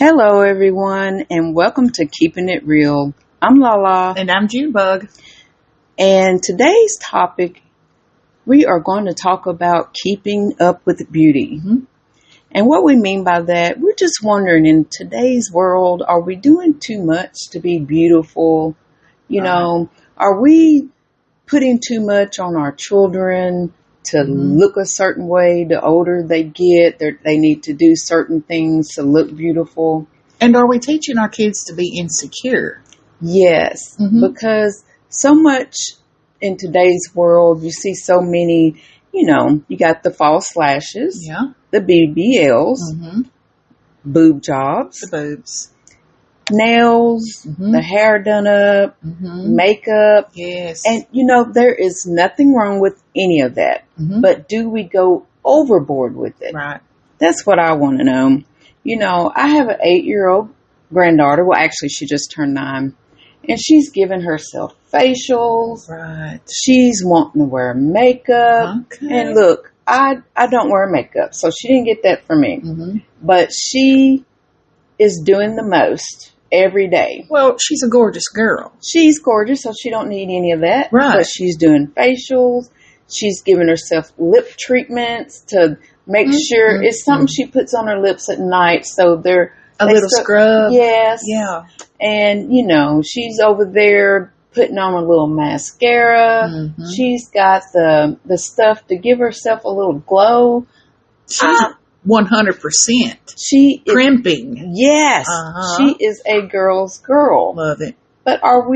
Hello, everyone, and welcome to Keeping It Real. I'm Lala, And I'm Junebug. and today's topic, we are going to talk about keeping up with beauty. Mhm. And what we mean by that, we're just wondering, in today's world, are we doing too much to be beautiful? Are we putting too much on our children to look a certain way? The older they get, they need to do certain things to look beautiful. And are we teaching our kids to be insecure? Yes, because so much in today's world, you see so many, you got the false lashes, Yeah. the BBLs, boob jobs, The boobs. nails, the hair done up, makeup. Yes. And, there is nothing wrong with any of that. But do we go overboard with it? Right. That's what I want to know. I have an 8-year-old granddaughter. Well, actually, she just turned 9. And she's giving herself facials. Right. She's wanting to wear makeup. Okay. And look, I don't wear makeup, so she didn't get that from me. But she is doing the most every day. Well, she's a gorgeous girl. She's gorgeous, so she don't need any of that. Right. But she's doing facials. She's giving herself lip treatments to make sure it's something she puts on her lips at night, so they're A little scrub. Yes. Yeah. And, she's over there putting on a little mascara. She's got the stuff to give herself a little glow. She's 100% She is, primping. yes, she is a girl's girl. Love it. But are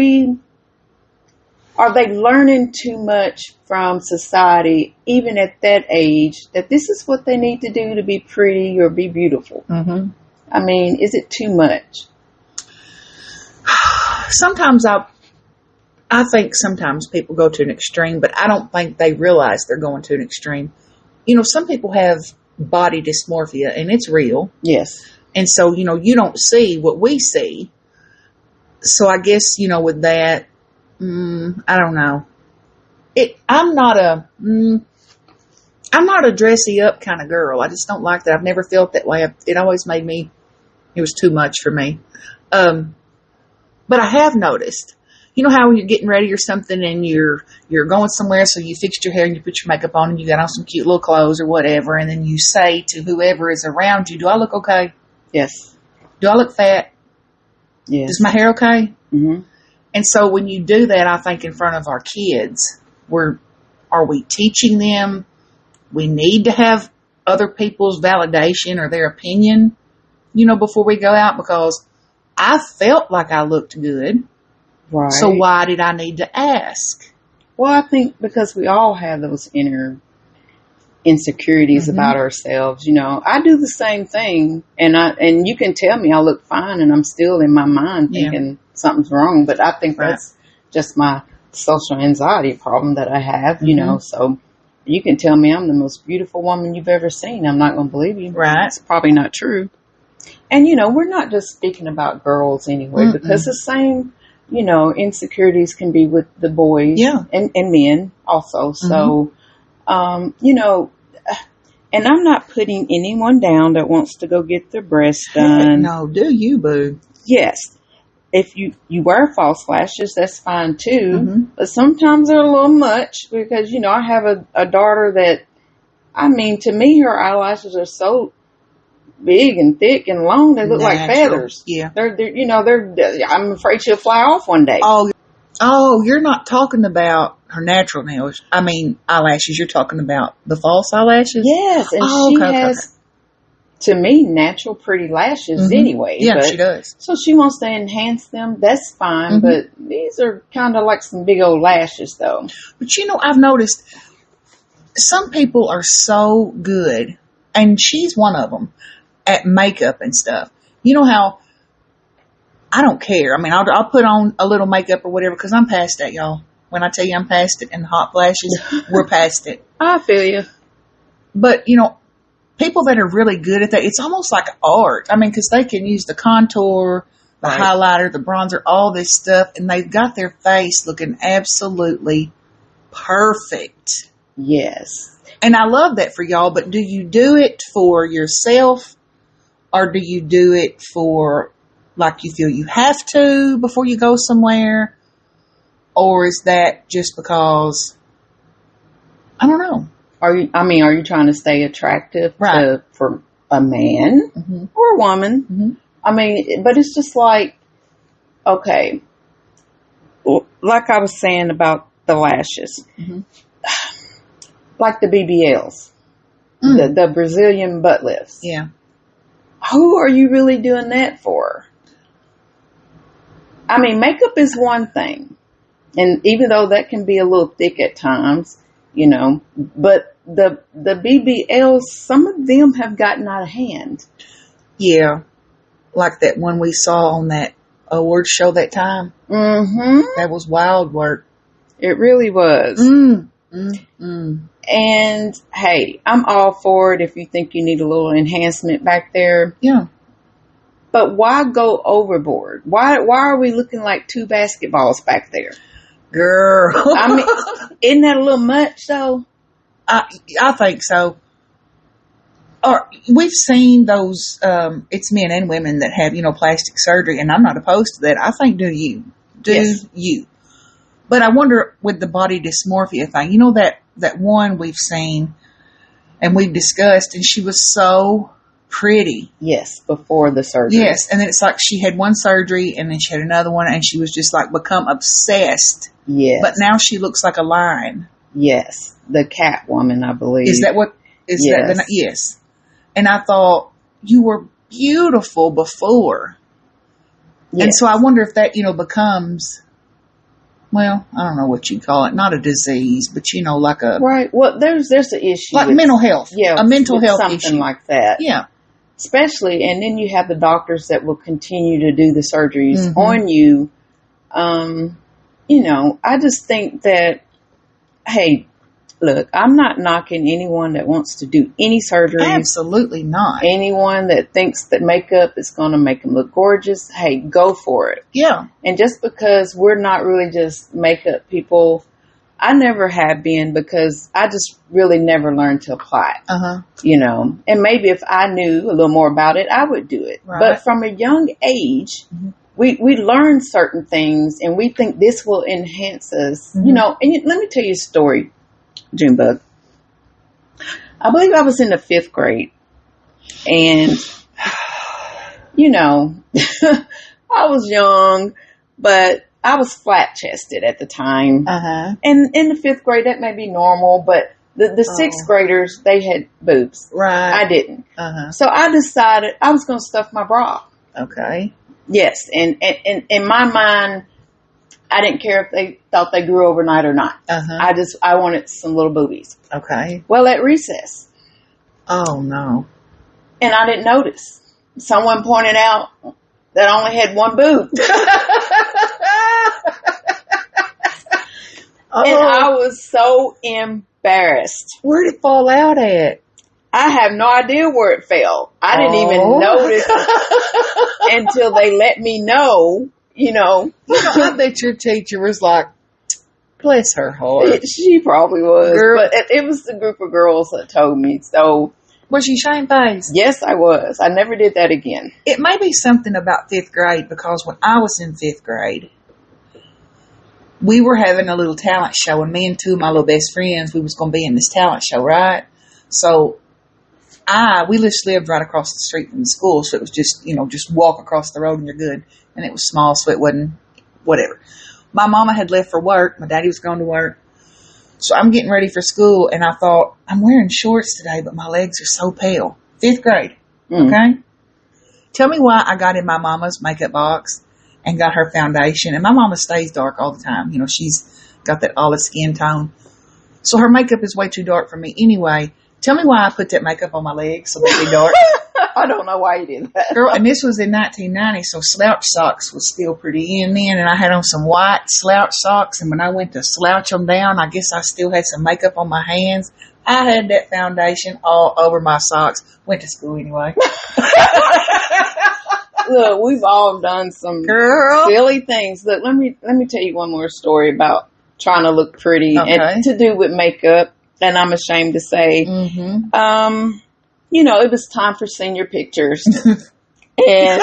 they learning too much from society, even at that age, that this is what they need to do to be pretty or be beautiful? I mean, is it too much? Sometimes I think sometimes people go to an extreme, but I don't think they realize they're going to an extreme. Some people have body dysmorphia, and it's real. Yes. And so, you don't see what we see. So I guess, with that, I don't know. I'm not a dressy up kind of girl. I just don't like that. I've never felt that way. It always made me, it was too much for me. But I have noticed, how when you're getting ready or something and you're going somewhere, so you fixed your hair and you put your makeup on and you got on some cute little clothes or whatever, and then you say to whoever is around you, do I look okay? Yes. Do I look fat? Yes. Is my hair okay? And so when you do that, I think in front of our kids, are we teaching them we need to have other people's validation or their opinion, before we go out? Because I felt like I looked good. Right. So why did I need to ask? Well, I think because we all have those inner insecurities about ourselves. I do the same thing, and you can tell me I look fine, and I'm still in my mind thinking something's wrong. But I think that's just my social anxiety problem that I have. So you can tell me I'm the most beautiful woman you've ever seen. I'm not going to believe you. Right. It's probably not true. And we're not just speaking about girls anyway, because the same, insecurities can be with the boys and men also. So, and I'm not putting anyone down that wants to go get their breasts done. No, do you, boo? Yes. If you wear false lashes, that's fine too. But sometimes they're a little much because, I have a daughter that, to me, her eyelashes are so big and thick and long, they look like feathers. Yeah. I'm afraid she'll fly off one day. Oh, you're not talking about her natural nails. Eyelashes. You're talking about the false eyelashes? Yes. And she has, to me, natural pretty lashes anyway. Yeah, she does. So she wants to enhance them. That's fine. But these are kind of like some big old lashes though. But I've noticed some people are so good, and she's one of them, at makeup and stuff. You know how I don't care. I'll put on a little makeup or whatever because I'm past that, y'all. When I tell you I'm past it and hot flashes, we're past it. I feel you. But, people that are really good at that, it's almost like art. Because they can use the contour, the highlighter, the bronzer, all this stuff, and they've got their face looking absolutely perfect. Yes. And I love that for y'all, but do you do it for yourself Or do you do it for, like, you feel you have to before you go somewhere? Or is that just because, I don't know. Are you trying to stay attractive for a man or a woman? Mm-hmm. I mean, but it's just like, okay, like I was saying about the lashes, like the BBLs, the Brazilian butt lifts. Yeah. Who are you really doing that for? I mean, makeup is one thing. And even though that can be a little thick at times, you know, but the BBLs, some of them have gotten out of hand. Yeah. Like that one we saw on that award show that time. Mm-hmm. That was wild work. It really was. And hey, I'm all for it if you think you need a little enhancement back there. Yeah. But why go overboard? Why are we looking like two basketballs back there? Girl. I mean, isn't that a little much though? I think so. Or we've seen those, it's men and women that have, plastic surgery, and I'm not opposed to that. I think do you. But I wonder with the body dysmorphia thing, that one we've seen and we've discussed, and she was so pretty. Yes, before the surgery. Yes, and then it's like she had one surgery and then she had another one, and she was just like become obsessed. Yes. But now she looks like a lion. Yes, the Catwoman, I believe. Is that what? That? Yes. And I thought, you were beautiful before. Yes. And so I wonder if that, becomes, well, I don't know what you call it. Not a disease, but, like a... Right. Well, there's an issue. Like mental health. Yeah. A mental health something issue. Like that. Yeah. Especially, and then you have the doctors that will continue to do the surgeries on you. I just think that, hey, look, I'm not knocking anyone that wants to do any surgery. Absolutely not. Anyone that thinks that makeup is going to make them look gorgeous, hey, go for it. Yeah. And just because we're not really just makeup people, I never have been, because I just really never learned to apply it. And maybe if I knew a little more about it, I would do it. Right. But from a young age, we learn certain things, and we think this will enhance us, and let me tell you a story. Junebug. I believe I was in the 5th grade, and I was young, but I was flat chested at the time. And in the 5th grade, that may be normal, but the 6th graders, they had boobs. Right. I didn't. So I decided I was going to stuff my bra. Okay. Yes, and in my mind, I didn't care if they thought they grew overnight or not. I wanted some little boobies. Okay. Well, at recess. Oh, no. And I didn't notice. Someone pointed out that I only had one boob. And I was so embarrassed. Where did it fall out at? I have no idea where it fell. I didn't even notice until they let me know. I bet your teacher was like, bless her heart. She probably was. Girl. But it was the group of girls that told me. So, was she shamefaced? Yes, I was. I never did that again. It may be something about 5th grade, because when I was in 5th grade, we were having a little talent show, and me and 2 of my little best friends, we was going to be in this talent show, right? So we just lived right across the street from the school, so it was just, just walk across the road and you're good. And it was small, so it wasn't whatever. My mama had left for work. My daddy was going to work. So I'm getting ready for school, and I thought, I'm wearing shorts today, but my legs are so pale. 5th grade. Okay? Tell me why I got in my mama's makeup box and got her foundation. And my mama stays dark all the time. She's got that olive skin tone. So her makeup is way too dark for me anyway. Tell me why I put that makeup on my legs so they'd be dark. I don't know why you did that. Girl, and this was in 1990, so slouch socks was still pretty in then, and I had on some white slouch socks, and when I went to slouch them down, I guess I still had some makeup on my hands. I had that foundation all over my socks. Went to school anyway. Look, we've all done some silly things. Look, let me tell you one more story about trying to look pretty and to do with makeup, and I'm ashamed to say. it was time for senior pictures. And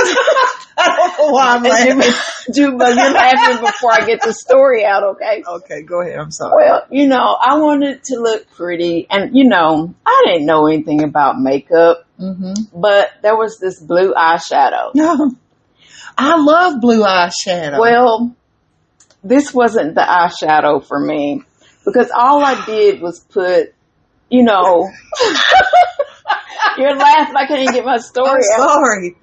I don't know why I'm laughing. Juba, you're laughing before I get the story out, okay? Okay, go ahead. I'm sorry. Well, I wanted to look pretty. And, I didn't know anything about makeup. Mm-hmm. But there was this blue eyeshadow. I love blue eyeshadow. Well, this wasn't the eyeshadow for me. Because all I did was put, You're laughing. I can't even get my story out. Sorry.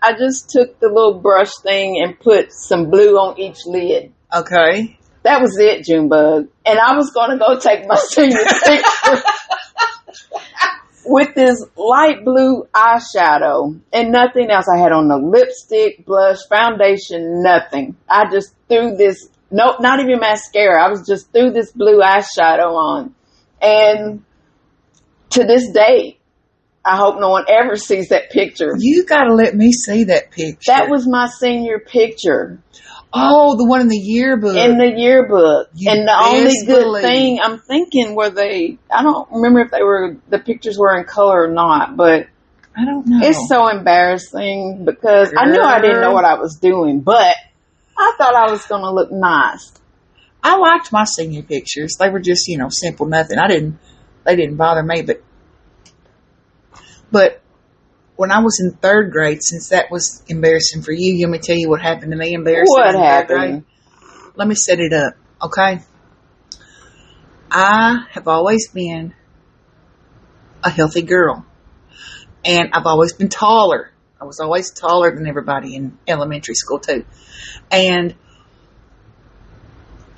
I just took the little brush thing and put some blue on each lid. Okay. That was it, Junebug. And I was going to go take my senior picture with this light blue eyeshadow and nothing else. I had on no lipstick, blush, foundation, nothing. I just threw this, not even mascara. I was just threw this blue eyeshadow on. And to this day, I hope no one ever sees that picture. You got to let me see that picture. That was my senior picture. Oh, the one in the yearbook. In the yearbook. And the only good thing, I'm thinking, I don't remember if the pictures were in color or not, but I don't know. It's so embarrassing because I knew I didn't know what I was doing, but I thought I was going to look nice. I liked my senior pictures. They were just, simple, nothing. They didn't bother me, but when I was in third grade, since that was embarrassing for you, let me tell you what happened to me. Embarrassing. What happened? Let me set it up, okay? I have always been a healthy girl, and I've always been taller. I was always taller than everybody in elementary school too, and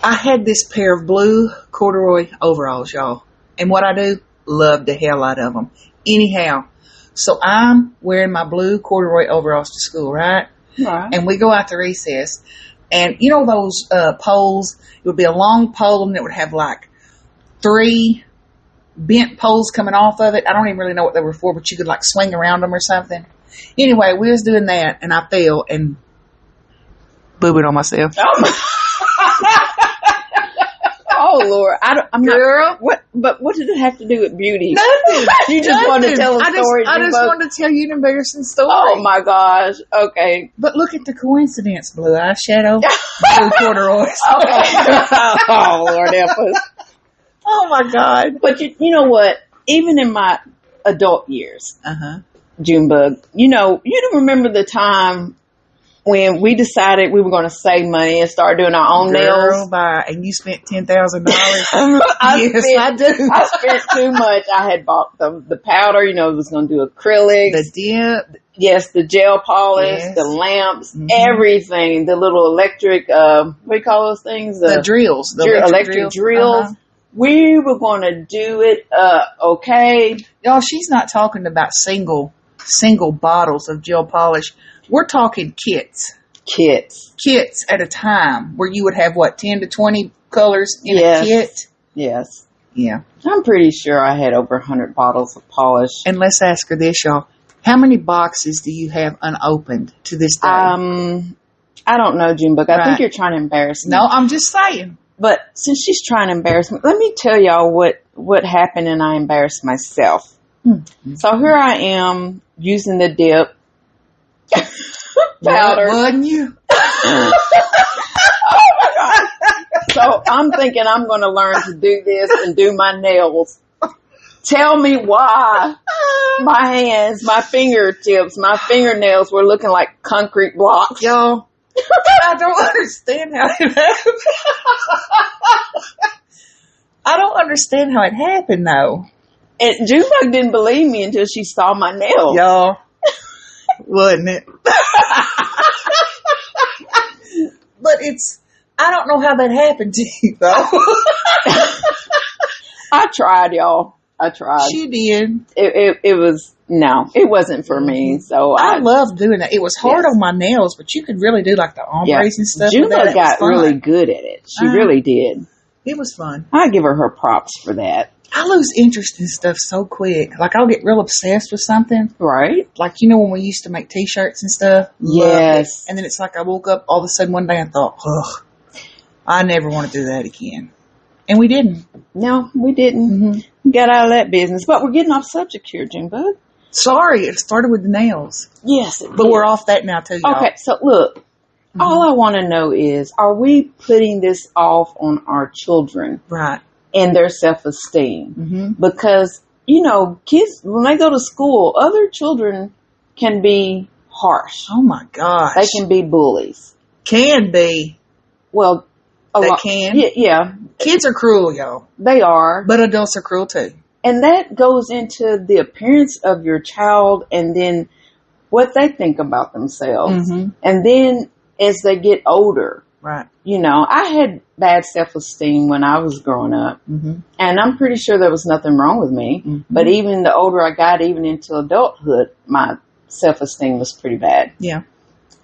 I had this pair of blue corduroy overalls, y'all, and what I do, love the hell out of them. Anyhow. So I'm wearing my blue corduroy overalls to school, right? Right. And we go out to recess. And those poles, it would be a long pole and it would have like 3 bent poles coming off of it. I don't even really know what they were for, but you could like swing around them or something. Anyway, we was doing that and I fell and boobied on myself. Oh Lord, I'm girl. But what did it have to do with beauty? Nothing. You just wanted to tell a story. I just wanted to tell you an embarrassing story. Oh my gosh. Okay. But look at the coincidence: blue eyeshadow, blue corduroys. Okay. Oh Lord, help us. Oh my God. But you know what? Even in my adult years, Junebug, you don't remember the time when we decided we were going to save money and start doing our own nails. And you spent $10,000. Yes, I do. I spent too much. I had bought the powder, it was going to do acrylics. The dip. Yes, the gel polish, the lamps, everything. The little electric, what do you call those things? The drills. The electric drills. We were going to do it, okay. Y'all, she's not talking about single bottles of gel polish. We're talking kits. Kits at a time where you would have, 10 to 20 colors in a kit? Yes. Yeah. I'm pretty sure I had over 100 bottles of polish. And let's ask her this, y'all. How many boxes do you have unopened to this day? I don't know, Junebug. I think you're trying to embarrass me. No, I'm just saying. But since she's trying to embarrass me, let me tell y'all what happened and I embarrassed myself. So here I am using the dip. Powder. Wasn't you? Oh my God. So I'm thinking I'm going to learn to do this and do my nails. Tell me why my hands, my fingertips, my fingernails were looking like concrete blocks. Y'all, I don't understand how it happened. I don't understand how it happened though. And Junebug didn't believe me until she saw my nails. Y'all. Wasn't it? But I don't know how that happened to you, though. I tried, y'all. I tried. She did. It wasn't for me. So I loved doing that. It was hard on my nails, but you could really do like the ombres and stuff. Junebug got really good at it. She really did. It was fun. I give her props for that. I lose interest in stuff so quick. Like, I'll get real obsessed with something. Right. Like, when we used to make T-shirts and stuff? Yes. And then it's like I woke up all of a sudden one day and thought, ugh, I never want to do that again. And we didn't. No, we didn't. Mm-hmm. We got out of that business. But we're getting off subject here, Junebug. Sorry, it started with the nails. Yes. But we're off that now, too, y'all. Okay, so look. All I want to know is, are we putting this off on our children? Right. And their self-esteem? Mm-hmm. Because, you know, kids, when they go to school, other children can be harsh. Oh, my gosh. They can be bullies. Can be. Well, they can? Yeah. Kids are cruel, y'all. They are. But adults are cruel, too. And that goes into the appearance of your child and then what they think about themselves. Mm-hmm. And then as they get older, right? You know, I had bad self-esteem when I was growing up. Mm-hmm. And I'm pretty sure there was nothing wrong with me. Mm-hmm. But even the older I got, even into adulthood, my self-esteem was pretty bad. Yeah.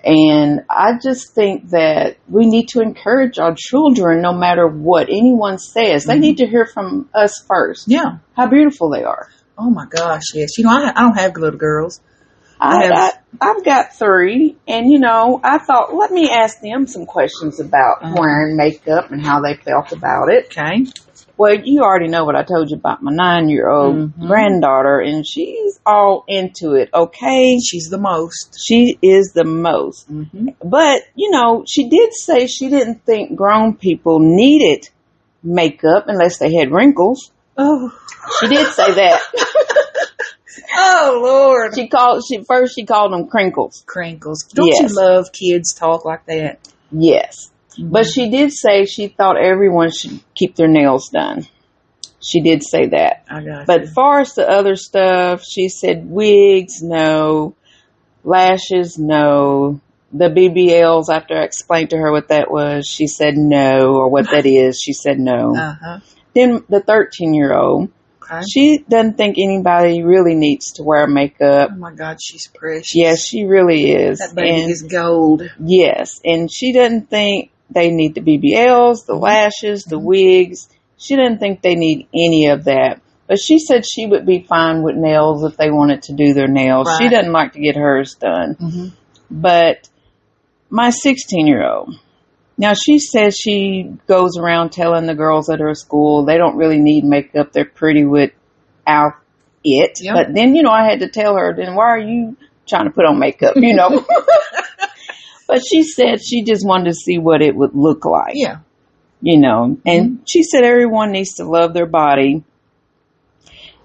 And I just think that we need to encourage our children, no matter what anyone says. They need to hear from us first. Yeah. How beautiful they are. Oh, my gosh, yes. You know, I don't have little girls. I've got 3, and, you know, I thought, let me ask them some questions about wearing makeup and how they felt about it. Okay. Well, you already know what I told you about my 9-year-old granddaughter, and she's all into it, okay? She's the most. She is the most. Mm-hmm. But, you know, she did say she didn't think grown people needed makeup unless they had wrinkles. Oh. She did say that. Oh, Lord. She called them crinkles. Crinkles. Don't you love kids talk like that? Yes. Mm-hmm. But she did say she thought everyone should keep their nails done. She did say that. I got But as far as the other stuff, she said wigs, no. Lashes, no. The BBLs, after I explained to her what that was, she said no. Or what that is, she said no. Uh-huh. Then the 13-year-old. Okay. She doesn't think anybody really needs to wear makeup. Oh, my God, she's precious. Yes, she really is. That baby is gold. Yes, and she doesn't think they need the BBLs, the lashes, the wigs. She doesn't think they need any of that. But she said she would be fine with nails if they wanted to do their nails. Right. She doesn't like to get hers done. Mm-hmm. But my 16-year-old... Now, she says she goes around telling the girls at her school they don't really need makeup. They're pretty without it. Yep. But then, you know, I had to tell her, then why are you trying to put on makeup, you know? But she said she just wanted to see what it would look like. Yeah. You know, and she said everyone needs to love their body.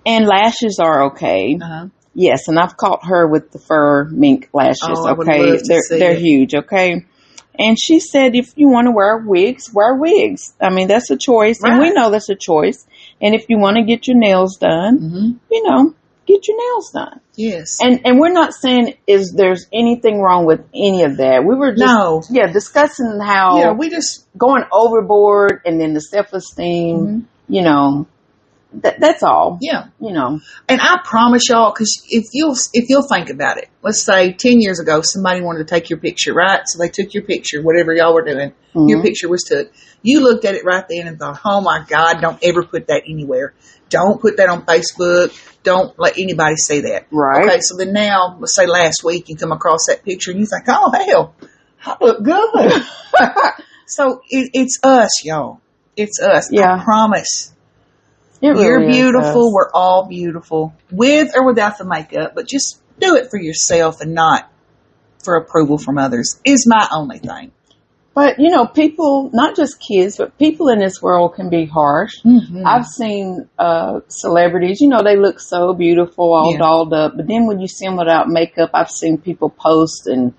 And lashes are okay. Uh-huh. Yes, and I've caught her with the fur mink lashes, okay? They're huge, okay? And she said, if you want to wear wigs, wear wigs. I mean, that's a choice. Right. And we know that's a choice. And if you want to get your nails done, you know, get your nails done. Yes. And we're not saying there's anything wrong with any of that. We were just, discussing how we just going overboard and then the self-esteem, you know, that's all. Yeah. You know. And I promise y'all, because if you'll think about it, let's say 10 years ago, somebody wanted to take your picture, right? So they took your picture, whatever y'all were doing. Your picture was took. You looked at it right then and thought, oh my God, don't ever put that anywhere. Don't put that on Facebook. Don't let anybody see that. Right. Okay. So then now, let's say last week you come across that picture and you think, oh hell, I look good. So it's us, y'all. It's us. Yeah. I promise. You're beautiful. We're all beautiful, with or without the makeup. But just do it for yourself and not for approval from others. Is my only thing. But you know, people, not just kids, but people in this world can be harsh. Mm-hmm. I've seen celebrities. You know, they look so beautiful, all dolled up. But then when you see them without makeup, I've seen people post and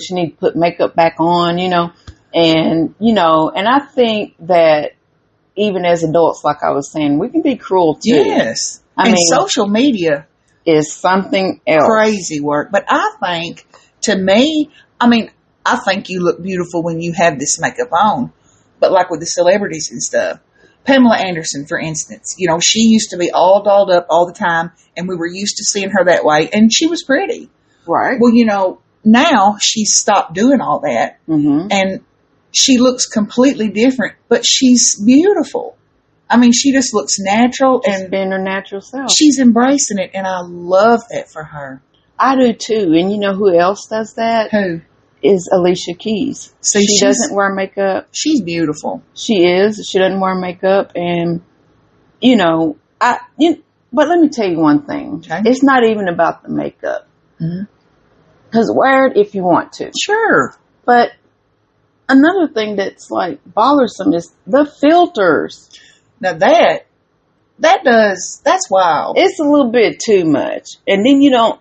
she need to put makeup back on. You know, and I think that. Even as adults, like I was saying, we can be cruel too. Yes. I mean, social media is something else. Crazy work. But I think, to me, I think you look beautiful when you have this makeup on. But like with the celebrities and stuff. Pamela Anderson, for instance, you know, she used to be all dolled up all the time, and we were used to seeing her that way, and she was pretty. Right. Well, you know, now she's stopped doing all that, and she looks completely different, but she's beautiful. I mean, she just looks natural and being her natural self. She's embracing it, and I love that for her. I do too. And you know who else does that? Who? is Alicia Keys. See, she doesn't wear makeup. She's beautiful. She is. She doesn't wear makeup, and but let me tell you one thing. Okay. It's not even about the makeup. Because wear it if you want to. Sure. But another thing that's like bothersome is the filters. Now that's wild. It's a little bit too much. And then you don't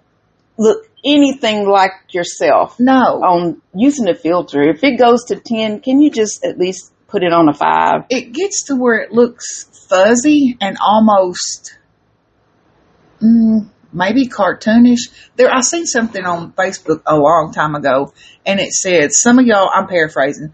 look anything like yourself. No. On using a filter. If it goes to 10, can you just at least put it on a 5? It gets to where it looks fuzzy and almost maybe cartoonish. I seen something on Facebook a long time ago, and it said, some of y'all, I'm paraphrasing,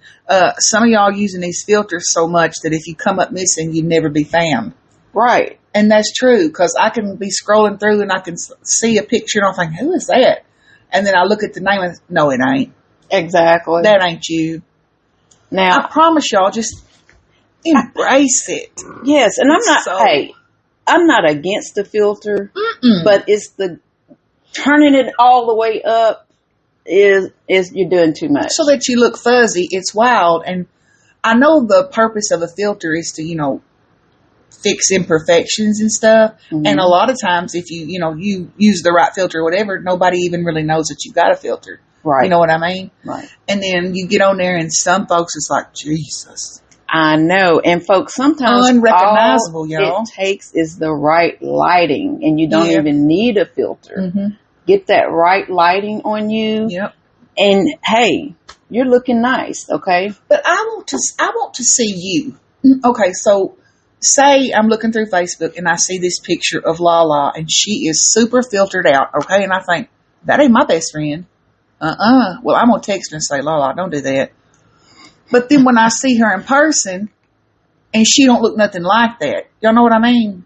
some of y'all using these filters so much that if you come up missing, you'd never be found. Right. And that's true, because I can be scrolling through and I can see a picture and I'll think, who is that? And then I look at the name and no, it ain't. Exactly. That ain't you. Now, I promise y'all, just embrace it. Yes, and I'm not against the filter, but it's the turning it all the way up is you're doing too much. So that you look fuzzy, it's wild. And I know the purpose of a filter is to, fix imperfections and stuff. Mm-hmm. And a lot of times if you use the right filter or whatever, nobody even really knows that you've got a filter. Right. You know what I mean? Right. And then you get on there and some folks, it's like, Jesus. I know. And folks, sometimes unrecognizable, y'all. It takes is the right lighting, and you don't even need a filter. Mm-hmm. Get that right lighting on you. Yep. And hey, you're looking nice, okay? But I want to see you. Okay, so say I'm looking through Facebook and I see this picture of Lala and she is super filtered out, okay? And I think, that ain't my best friend. Well, I'm going to text her and say, Lala, don't do that. But then when I see her in person and she don't look nothing like that, y'all know what I mean?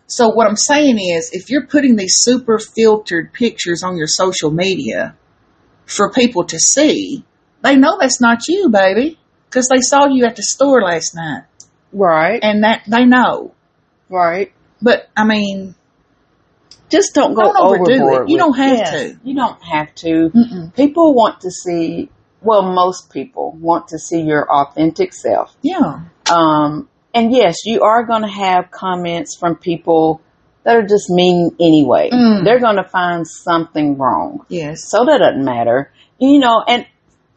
So what I'm saying is, if you're putting these super filtered pictures on your social media for people to see, they know that's not you, baby, because they saw you at the store last night. Right. And that they know. Right. But, I mean, just don't go overboard. You don't have to. You don't have to. Mm-mm. People want to see, most people want to see your authentic self. Yeah. And yes, you are going to have comments from people that are just mean anyway. They're going to find something wrong. Yes. So that doesn't matter. And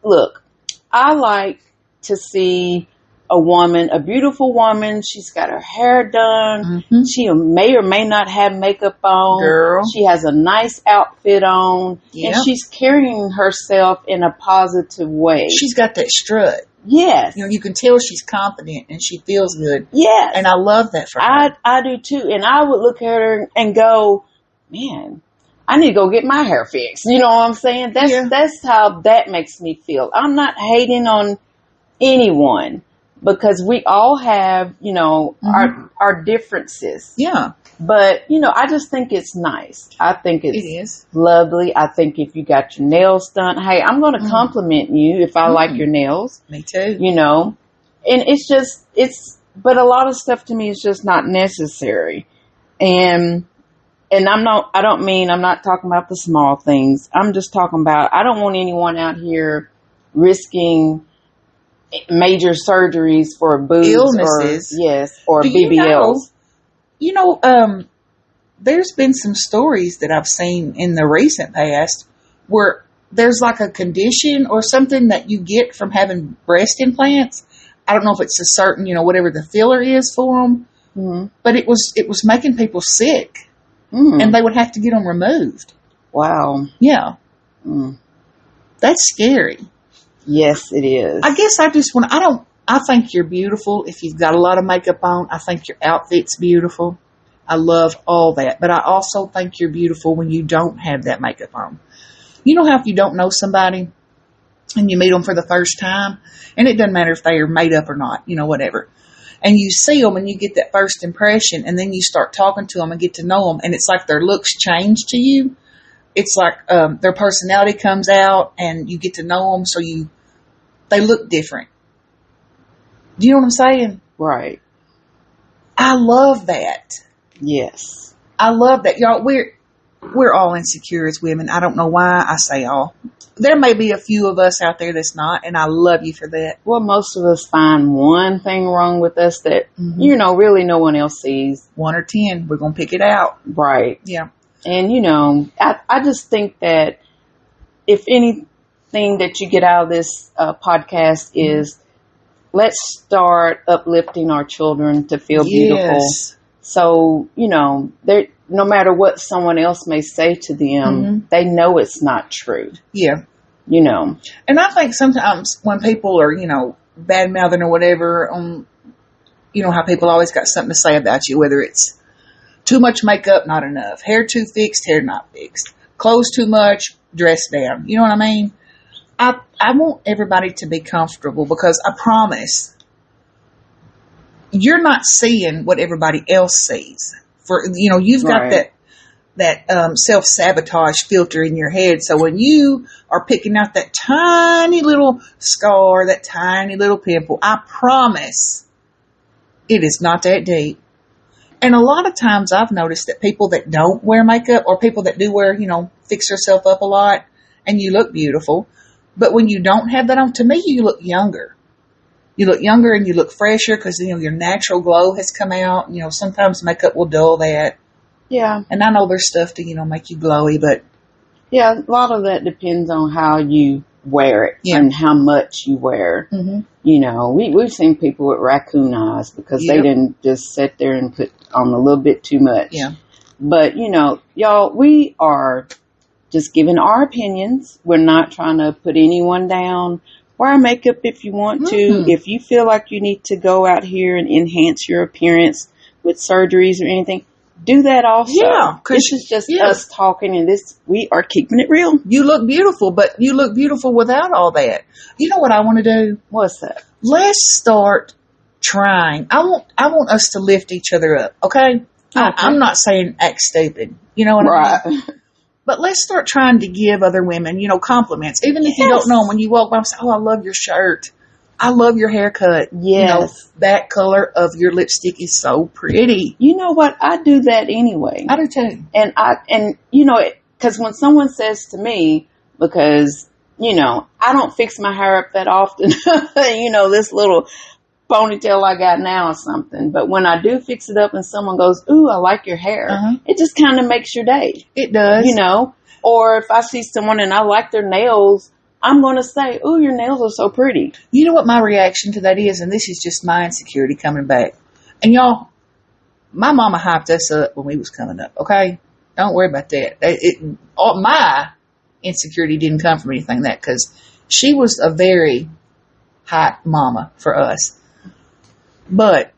look, I like to see a beautiful woman. She's got her hair done. Mm-hmm. She may or may not have makeup on. Girl. She has a nice outfit on. Yep. And she's carrying herself in a positive way. She's got that strut. Yes. You can tell she's confident and she feels good. Yes. And I love that for her. I do too. And I would look at her and go, man, I need to go get my hair fixed. You know what I'm saying? That's how that makes me feel. I'm not hating on anyone, because we all have, our differences. Yeah. But, I just think it's nice. I think it is lovely. I think if you got your nails done, hey, I'm going to compliment you if I like your nails. Me too. And but a lot of stuff to me is just not necessary. And I'm not talking about the small things. I'm just talking about, I don't want anyone out here risking major surgeries for boobs illnesses, or BBLs. There's been some stories that I've seen in the recent past where there's like a condition or something that you get from having breast implants. I don't know if it's a certain, whatever the filler is for them, but it was making people sick, and they would have to get them removed. Wow. Yeah. That's scary. Yes, it is. I guess I think you're beautiful if you've got a lot of makeup on. I think your outfit's beautiful. I love all that. But I also think you're beautiful when you don't have that makeup on. You know how if you don't know somebody and you meet them for the first time, and it doesn't matter if they are made up or not, whatever. And you see them and you get that first impression, and then you start talking to them and get to know them, and it's like their looks change to you. It's like their personality comes out and you get to know them, so they look different. Do you know what I'm saying? Right. I love that. Yes. I love that. Y'all, we're all insecure as women. I don't know why I say all. There may be a few of us out there that's not, and I love you for that. Well, most of us find one thing wrong with us that, really no one else sees. 1 or 10, we're going to pick it out. Right. Yeah. And, I just think that if anything that you get out of this podcast is let's start uplifting our children to feel beautiful. So, no matter what someone else may say to them, they know it's not true. Yeah. And I think sometimes when people are, bad mouthing or whatever, how people always got something to say about you, whether it's too much makeup, not enough, hair too fixed, hair not fixed, clothes too much, dress down. You know what I mean? I want everybody to be comfortable because I promise you're not seeing what everybody else sees. You've got that self-sabotage filter in your head. So when you are picking out that tiny little scar, that tiny little pimple, I promise it is not that deep. And a lot of times I've noticed that people that don't wear makeup or people that do wear, fix yourself up a lot and you look beautiful. But when you don't have that on, to me, you look younger. You look younger and you look fresher because, your natural glow has come out. Sometimes makeup will dull that. Yeah. And I know there's stuff to, make you glowy, but. Yeah, a lot of that depends on how you wear it and how much you wear. We've seen people with raccoon eyes because they didn't just sit there and put on a little bit too much. Yeah. But, y'all, we are just giving our opinions. We're not trying to put anyone down. Wear makeup if you want to. If you feel like you need to go out here and enhance your appearance with surgeries or anything, do that also. Yeah. This is just us talking, and we are keeping it real. You look beautiful, but you look beautiful without all that. You know what I want to do? What's that? Let's start trying. I want us to lift each other up, okay? I'm not saying act stupid. You know what I mean? But let's start trying to give other women, compliments. Even if you don't know them, when you walk by and say, oh, I love your shirt. I love your haircut. Yes. That color of your lipstick is so pretty. You know what? I do that anyway. I do too. And because when someone says to me, because, I don't fix my hair up that often, this little ponytail I got now or something. But when I do fix it up and someone goes, ooh, I like your hair, it just kind of makes your day. It does. Or if I see someone and I like their nails, I'm going to say, ooh, your nails are so pretty. You know what my reaction to that is? And this is just my insecurity coming back. And y'all, my mama hyped us up when we was coming up, okay? Don't worry about that. My insecurity didn't come from anything like that because she was a very hot mama for us. But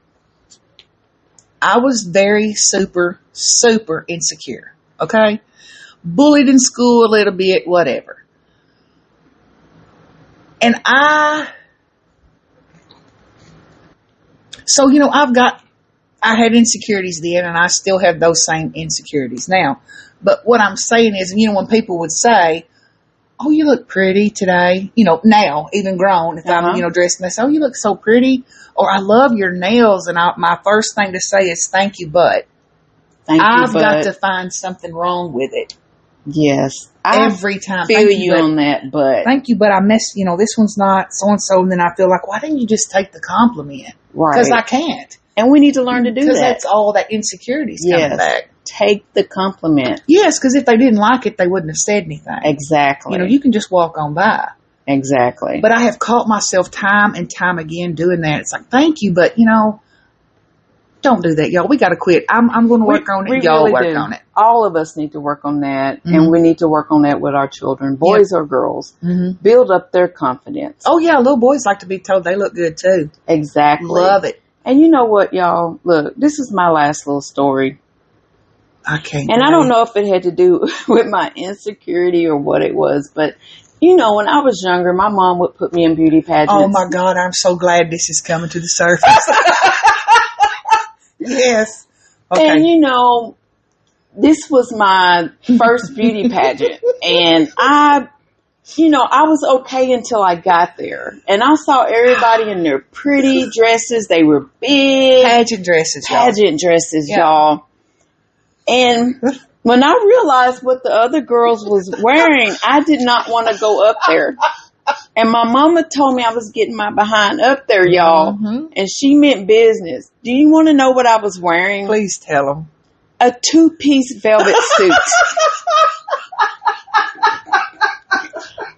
I was very super, super insecure, okay? Bullied in school a little bit, whatever. And I had insecurities then, and I still have those same insecurities now. But what I'm saying is, when people would say, oh, you look pretty today, now, even grown, if I'm, dressed, and they say, oh, you look so pretty, or I love your nails, and my first thing to say is, thank you, but I've got to find something wrong with it. Yes. Every time. Feel you on that, but. Thank you, but I missed, this one's not so-and-so, and then I feel like, why didn't you just take the compliment? Right. Because I can't. And we need to learn to do that. Because that's all that insecurity's coming back. Take the compliment. Yes, because if they didn't like it, they wouldn't have said anything. Exactly. You can just walk on by. Exactly. But I have caught myself time and time again doing that. It's like, thank you, but, don't do that, y'all. We got to quit. I'm going to work on it. Y'all really work on it. All of us need to work on that, and we need to work on that with our children, boys or girls. Build up their confidence. Oh, yeah, little boys like to be told they look good, too. Exactly. Love it. And you know what, y'all? Look, this is my last little story. I can't. And I don't know if it had to do with my insecurity or what it was, but when I was younger, my mom would put me in beauty pageants. Oh my God, I'm so glad this is coming to the surface. Yes. Okay. And this was my first beauty pageant, and I was okay until I got there, and I saw everybody in their pretty dresses. They were big pageant dresses, y'all. And When I realized what the other girls was wearing, I did not want to go up there. And my mama told me I was getting my behind up there, y'all. Mm-hmm. And she meant business. Do you want to know what I was wearing? Please tell them. A 2-piece velvet suit.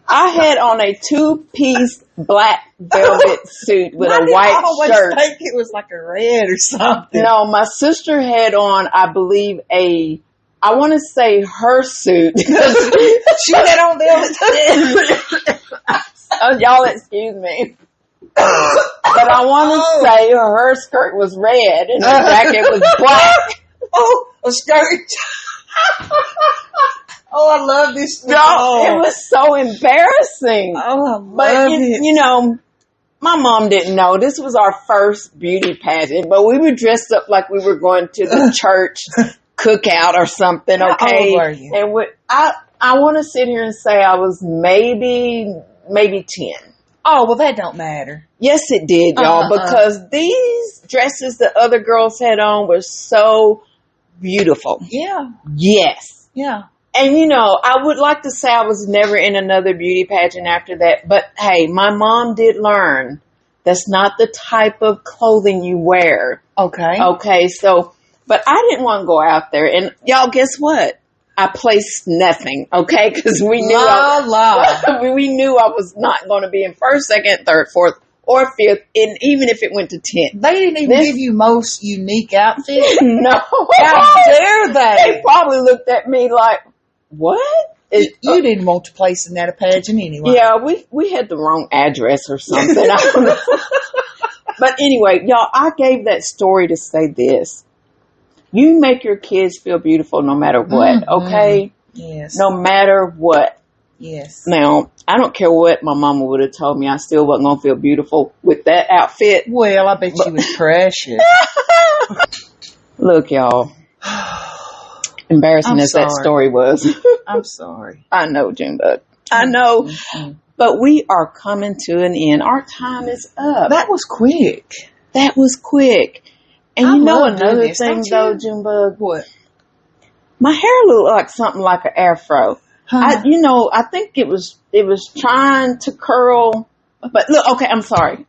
I had on a 2-piece black velvet suit with a white shirt. I think it was like a red or something. No, my sister had on, I believe, I want to say her suit. She had on velvet. Oh, y'all excuse me. But I want to say her skirt was red and her jacket was black. Oh, a skirt. Oh, I love this. No, it was so embarrassing. Oh, I love it. You know, my mom didn't know. This was our first beauty pageant, but we were dressed up like we were going to the church cookout or something, okay? How old were you? And I want to sit here and say I was maybe 10. Oh, well, that don't matter. Yes, it did, y'all, because these dresses the other girls had on were so beautiful. Yeah. Yes. Yeah. And, you know, I would like to say I was never in another beauty pageant after that. But, hey, my mom did learn that's not the type of clothing you wear. Okay. Okay, so, but I didn't want to go out there. And, y'all, guess what? I placed nothing, okay? Because we knew we knew I was not going to be in first, second, third, fourth, or fifth, and even if it went to 10th. They didn't even give you most unique outfit? No. How dare they? They probably looked at me like, what? You didn't want to place in that pageant anyway. Yeah, we had the wrong address or something. I don't know. But anyway, y'all, I gave that story to say this. You make your kids feel beautiful no matter what, okay? Yes. No matter what. Yes. Now, I don't care what my mama would have told me. I still wasn't going to feel beautiful with that outfit. Well, I bet she was precious. Look, y'all. Embarrassing as that story was. I'm sorry. I know, Junebug. I know. Mm-hmm. But we are coming to an end. Our time is up. That was quick. That was quick. And you know another thing, though, Junebug? What? My hair looked like something like an afro. Huh. I think it was trying to curl. But look, okay, I'm sorry.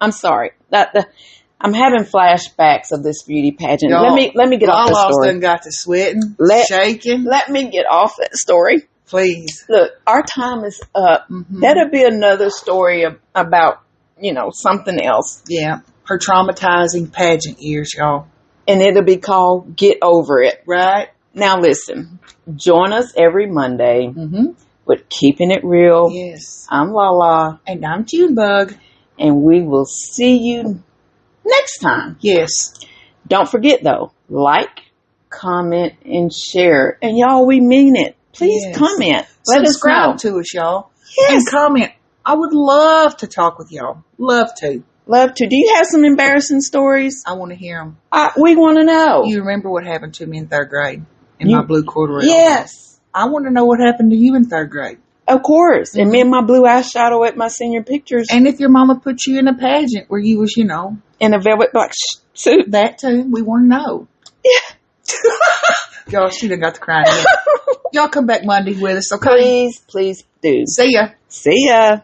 I'm having flashbacks of this beauty pageant. Y'all, let me get off the story. Done got to sweating, shaking. Let me get off that story. Please. Look, our time is up. Mm-hmm. That'll be another story about, something else. Yeah. Her traumatizing pageant years, y'all. And it'll be called Get Over It. Right. Now listen, join us every Monday with Keeping It Real. Yes. I'm Lala. And I'm Junebug. And we will see you next time. Yes. Don't forget, though, like, comment, and share. And y'all, we mean it. Please comment. Let us know. Subscribe to us, y'all. Yes. And comment. I would love to talk with y'all. Love to. Love to. Do you have some embarrassing stories? I want to hear them. We want to know. You remember what happened to me in third grade in my blue corduroy? Yes. I want to know what happened to you in third grade. Of course. And me and my blue eyeshadow at my senior pictures. And if your mama put you in a pageant where you was, in a velvet black suit. That too. We want to know. Yeah. Y'all, she done got the crying. Y'all come back Monday with us, okay? Please do. See ya. See ya.